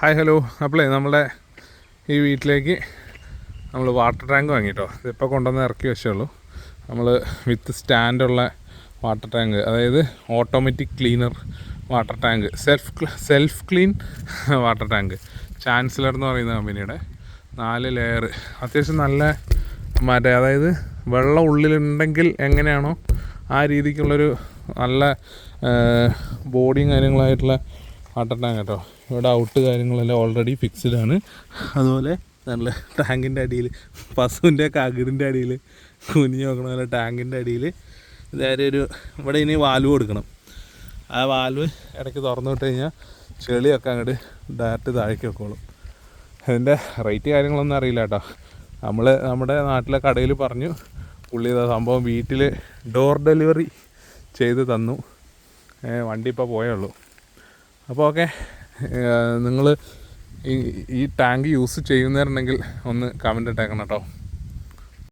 Hi hello. അപ്പോളേ നമ്മുടെ ഈ വീട്ടിലേക്ക് നമ്മൾ വാട്ടർ ടാങ്ക് വാങ്ങിട്ടോ. ഇതിപ്പോൾ കൊണ്ടുവന്ന് ഇറക്കി വെച്ചുള്ളൂ. നമ്മൾ വിത്ത് സ്റ്റാൻഡുള്ള വാട്ടർ ടാങ്ക്, അതായത് automatic cleaner water tank, self clean water tank. Chancellor എന്ന് പറയുന്ന കമ്പനിയുടെ 4 ലെയർ, അത്യാവശ്യം നല്ല അതായത് വെള്ളം ഉള്ളിലുണ്ടെങ്കിൽ എങ്ങനെയാണോ ആ രീതിക്കുള്ളൊരു നല്ല ബോഡിയും കാര്യങ്ങളായിട്ടുള്ള വാട്ടർ ടാങ്ക് കേട്ടോ. ഇവിടെ ഔട്ട് കാര്യങ്ങളെല്ലാം ഓൾറെഡി ഫിക്സ്ഡ് ആണ്. അതുപോലെ നല്ല ടാങ്കിൻ്റെ അടിയിൽ പശുവിൻ്റെ അകിടിൻ്റെ അടിയിൽ കുനിഞ്ഞ് നോക്കണ പോലെ ടാങ്കിൻ്റെ അടിയിൽ ഇതായാലും ഇവിടെ ഇനി വാൽവ് കൊടുക്കണം. ആ വാൽവ് ഇടയ്ക്ക് തുറന്നു വിട്ട് കഴിഞ്ഞാൽ ചെളിയൊക്കെ അങ്ങോട്ട് ഡയറക്റ്റ് താഴേക്ക് വെക്കോളും. അതിൻ്റെ റേറ്റ് കാര്യങ്ങളൊന്നും അറിയില്ല കേട്ടോ. നമ്മുടെ നാട്ടിലെ കടയിൽ പറഞ്ഞു, പുള്ളി സംഭവം വീട്ടിൽ ഡോർ ഡെലിവറി ചെയ്ത് തന്നു. വണ്ടി ഇപ്പോൾ പോയുള്ളൂ. അപ്പോൾ ഓക്കെ, നിങ്ങൾ ഈ ടാങ്ക് യൂസ് ചെയ്യുന്നവരുണ്ടെങ്കിൽ ഒന്ന് കമൻ്റ് ഇട്ടേക്കണം കേട്ടോ.